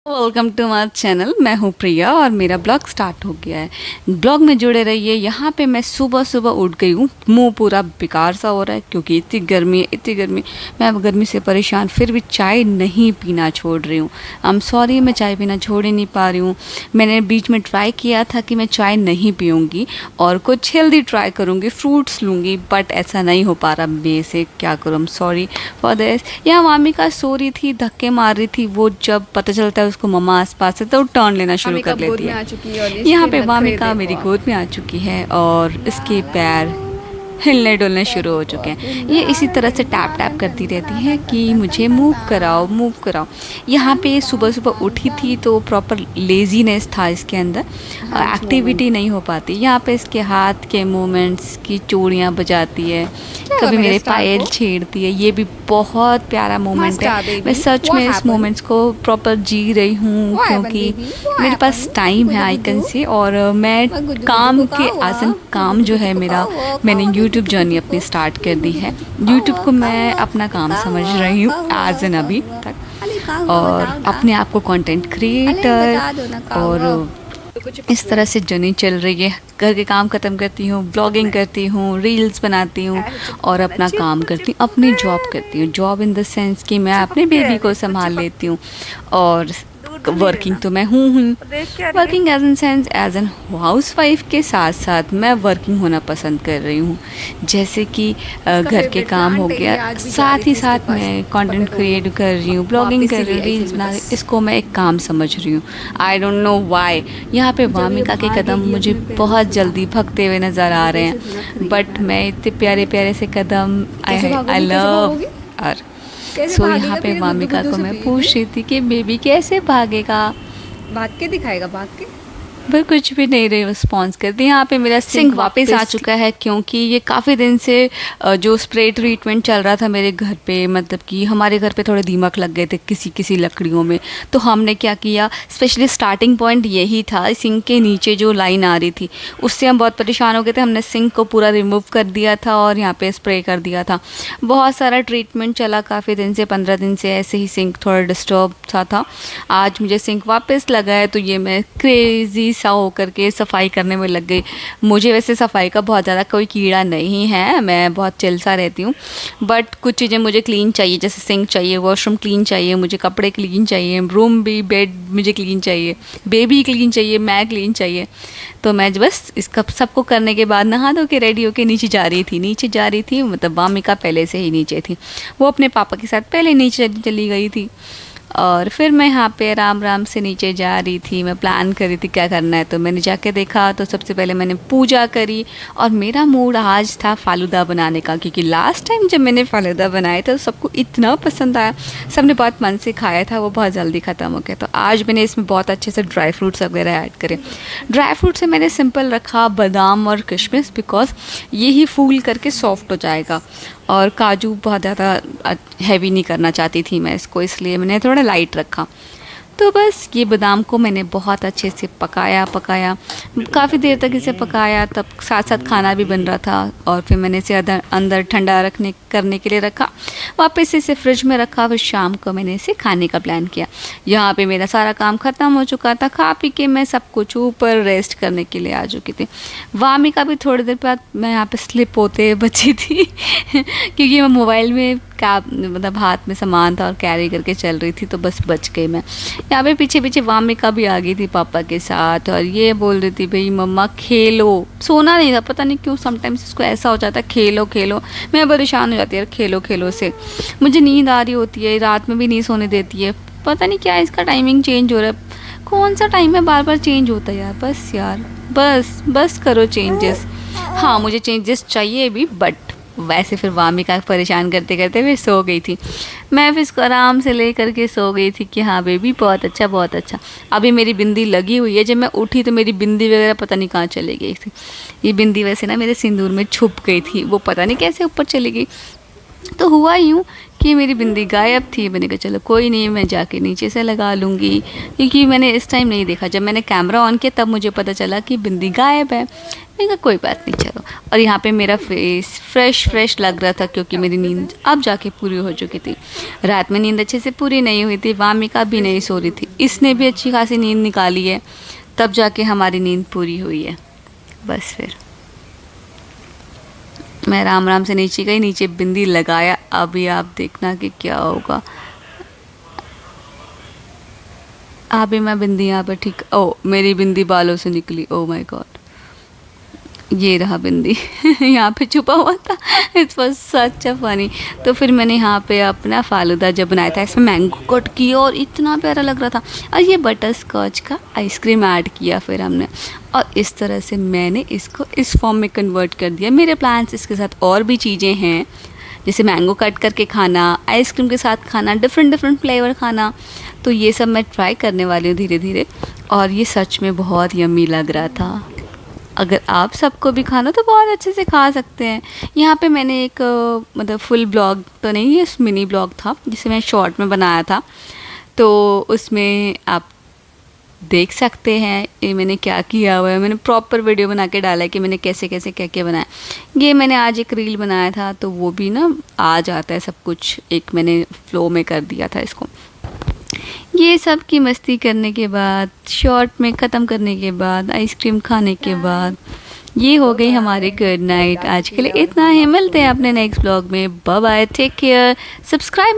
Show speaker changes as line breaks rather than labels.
Welcome to my channel. मैं हूँ प्रिया और मेरा ब्लॉग स्टार्ट हो गया है। ब्लॉग में जुड़े रहिए। यहाँ पे मैं सुबह सुबह उठ गई हूँ। मुंह पूरा बेकार सा हो रहा है क्योंकि इतनी गर्मी है, इतनी गर्मी। मैं अब गर्मी से परेशान, फिर भी चाय नहीं पीना छोड़ रही हूँ। आई एम सॉरी, मैं चाय पीना छोड़ ही नहीं पा रही हूँ। मैंने बीच में ट्राई किया था कि मैं चाय नहीं पीऊँगी और कुछ हेल्दी ट्राई करूँगी, फ्रूट्स लूँगी, बट ऐसा नहीं हो पा रहा मेरे से। क्या करूँ, I am sorry for this. यहाँ मामिका सो रही थी, धक्के मार रही थी। वो जब पता चलता है उसको मम्मा आसपास है तो टर्न लेना शुरू कर लेती है। यहाँ पे मामिका मेरी गोद में आ चुकी है और इसके पैर हिलने डुलने शुरू हो चुके हैं। ये इसी तरह से टैप टैप करती रहती है कि मुझे मूव कराओ, मूव कराओ। यहाँ पे सुबह सुबह उठी थी तो प्रॉपर लेजीनेस था इसके अंदर, एक्टिविटी नहीं हो पाती। यहाँ पे इसके हाथ के मूवमेंट्स की चूड़ियाँ बजाती है, कभी मेरे पायल छेड़ती है। ये भी बहुत प्यारा मोमेंट है। मैं सच में इस मोमेंट्स को प्रॉपर जी रही हूँ क्योंकि मेरे पास टाइम है, आई कैन से। और मैं काम के आसन काम जो है मेरा, मैंने यूट्यूब जर्नी अपनी स्टार्ट कर दी है। यूट्यूब को मैं अपना काम समझ रही हूँ एज एन अभी तक, और अपने आप को कंटेंट क्रिएटर और इस तरह से जर्नी चल रही है। घर के काम ख़त्म करती हूँ, ब्लॉगिंग करती हूँ, रील्स बनाती हूँ और अपना काम करती हूँ, अपनी जॉब करती हूँ। जॉब इन द सेंस कि मैं अपने बेबी को संभाल लेती हूँ और वर्किंग तो मैं हूँ। Working as an sense as an housewife के साथ साथ मैं वर्किंग होना पसंद कर रही हूँ। जैसे कि घर के काम हो गया, साथ ही साथ मैं कंटेंट क्रिएट कर रही हूँ, ब्लॉगिंग कर रही हूँ, रील्स बना रही हूँ। इसको मैं एक काम समझ रही हूँ। आई डोंट नो व्हाई यहाँ पे वामिका के कदम मुझे बहुत जल्दी भगते हुए नज़र आ रहे हैं, बट मैं इतने प्यारे प्यारे से कदम आई लव। और सो यहाँ पे वामिका को मैं पूछ रही थी कि बेबी कैसे भागेगा,
भाग के दिखाएगा, भाग के।
पर कुछ भी नहीं रही रिस्पॉन्स करती। यहाँ पे मेरा सिंक वापस आ चुका है क्योंकि ये काफ़ी दिन से जो स्प्रे ट्रीटमेंट चल रहा था मेरे घर पे, मतलब कि हमारे घर पे थोड़े दीमक लग गए थे किसी किसी लकड़ियों में। तो हमने क्या किया, स्पेशली स्टार्टिंग पॉइंट यही था, सिंक के नीचे जो लाइन आ रही थी उससे हम बहुत परेशान हो गए थे। हमने सिंक को पूरा रिमूव कर दिया था और यहाँ पे स्प्रे कर दिया था। बहुत सारा ट्रीटमेंट चला काफ़ी दिन से, 15 दिन से ऐसे ही सिंक थोड़ा डिस्टर्ब सा था। आज मुझे सिंक वापस लगा है तो ये मैं क्रेज़ी सा होकर के सफाई करने में लग गई। मुझे वैसे सफाई का बहुत ज़्यादा कोई कीड़ा नहीं है, मैं बहुत चिल सा रहती हूँ, बट कुछ चीज़ें मुझे क्लीन चाहिए। जैसे सिंक चाहिए, वॉशरूम क्लीन चाहिए, मुझे कपड़े क्लीन चाहिए, रूम भी, बेड मुझे क्लीन चाहिए, बेबी क्लीन चाहिए, मैं क्लीन चाहिए। तो मैं बस इसका सबको करने के बाद नहा धो के रेडी होके नीचे जा रही थी। मतलब वामिका पहले से ही नीचे थी, वो अपने पापा के साथ पहले नीचे चली गई थी और फिर मैं यहाँ पे आराम आराम से नीचे जा रही थी। मैं प्लान कर रही थी क्या करना है, तो मैंने जाके देखा तो सबसे पहले मैंने पूजा करी और मेरा मूड आज था फालूदा बनाने का, क्योंकि लास्ट टाइम जब मैंने फालूदा बनाया था तो सबको इतना पसंद आया, सबने बहुत मन से खाया था, वो बहुत जल्दी ख़त्म हो गया। तो आज मैंने इसमें बहुत अच्छे से ड्राई फ्रूट्स वगैरह ऐड करे। ड्राई फ्रूट से मैंने सिंपल रखा बादाम और किशमिश, बिकॉज ये ही फूल करके सॉफ्ट हो जाएगा, और काजू बहुत ज़्यादा हैवी नहीं करना चाहती थी मैं इसको, इसलिए मैंने थोड़ा लाइट रखा। तो बस ये बादाम को मैंने बहुत अच्छे से पकाया काफ़ी देर तक इसे पकाया, तब साथ साथ खाना भी बन रहा था। और फिर मैंने इसे अंदर ठंडा करने के लिए रखा, वापस इसे फ्रिज में रखा। फिर शाम को मैंने इसे खाने का प्लान किया। यहाँ पे मेरा सारा काम ख़त्म हो चुका था, खा पी के मैं सब कुछ ऊपर रेस्ट करने के लिए आ चुकी थी। वामिका भी थोड़ी देर बाद मैं यहाँ पे स्लिप होते बची थी क्योंकि मैं मोबाइल में मतलब हाथ में सामान था और कैरी करके चल रही थी, तो बस बच गई मैं। यहाँ पे पीछे पीछे वामिका भी आ गई थी पापा के साथ और ये बोल रही थी भाई मम्मा खेलो। सोना नहीं था, पता नहीं क्यों समटाइम्स इसको ऐसा हो जाता है खेलो खेलो। मैं परेशान हो जाती है यार खेलो खेलो से, मुझे नींद आ रही होती है, रात में भी नहीं सोने देती है। पता नहीं क्या इसका टाइमिंग चेंज हो रहा है, कौन सा टाइम है बार बार चेंज होता है यार। बस यार बस करो चेंजेस। हाँ मुझे चेंजेस चाहिए भी, बट वैसे फिर वामिका परेशान करते करते फिर सो गई थी। मैं फिर इसको आराम से ले करके सो गई थी कि हाँ बेबी बहुत अच्छा बहुत अच्छा। अभी मेरी बिंदी लगी हुई है, जब मैं उठी तो मेरी बिंदी वगैरह पता नहीं कहाँ चली गई थी। ये बिंदी वैसे ना मेरे सिंदूर में छुप गई थी, वो पता नहीं कैसे ऊपर चली गई। तो हुआ यूँ कि मेरी बिंदी गायब थी। मैंने कहा चलो कोई नहीं, मैं जाके नीचे से लगा लूँगी, क्योंकि मैंने इस टाइम नहीं देखा। जब मैंने कैमरा ऑन किया तब मुझे पता चला कि बिंदी गायब है। मैंने कहा कोई बात नहीं, चलो। और यहाँ पे मेरा फेस फ्रेश लग रहा था, क्योंकि मेरी नींद अब जाके पूरी हो चुकी थी। रात में नींद अच्छे से पूरी नहीं हुई थी, वामिका भी नहीं सो रही थी, इसने भी अच्छी खासी नींद निकाली है, तब जाके हमारी नींद पूरी हुई है। बस फिर मैं आराम से नीचे गई, नीचे बिंदी लगाया। अभी आप देखना कि क्या होगा। अभी मैं बिंदी यहाँ पर ठीक, ओ मेरी बिंदी बालों से निकली, ओ माय गॉड, ये रहा बिंदी यहाँ पे छुपा हुआ था। It's was such a funny. तो फिर मैंने यहाँ पे अपना फालूदा जब बनाया था, इसमें मैंगो कट किया और इतना प्यारा लग रहा था, और ये बटर स्कॉच का आइसक्रीम ऐड किया फिर हमने, और इस तरह से मैंने इसको इस फॉर्म में कन्वर्ट कर दिया। मेरे प्लान्स इसके साथ और भी चीज़ें हैं, जैसे मैंगो कट करके खाना, आइसक्रीम के साथ खाना, डिफरेंट फ्लेवर खाना। तो ये सब मैं ट्राई करने वाली हूँ धीरे धीरे, और ये सच में बहुत यम्मी लग रहा था। अगर आप सबको भी खाना तो बहुत अच्छे से खा सकते हैं। यहाँ पे मैंने एक मतलब फुल ब्लॉग तो नहीं, ये मिनी ब्लॉग था जिसे मैं शॉर्ट में बनाया था, तो उसमें आप देख सकते हैं ये मैंने क्या किया हुआ है। मैंने प्रॉपर वीडियो बना के डाला है कि मैंने कैसे कैसे क्या क्या बनाया। ये मैंने आज एक रील बनाया था, तो वो भी ना आ जाता है सब कुछ, एक मैंने फ्लो में कर दिया था इसको। ये सब की मस्ती करने के बाद, शॉर्ट में ख़त्म करने के बाद, आइसक्रीम खाने के बाद, ये हो गई हमारी गुड नाइट। आज के लिए इतना ही, मिलते हैं अपने नेक्स्ट ब्लॉग में। Bye bye, take care, subscribe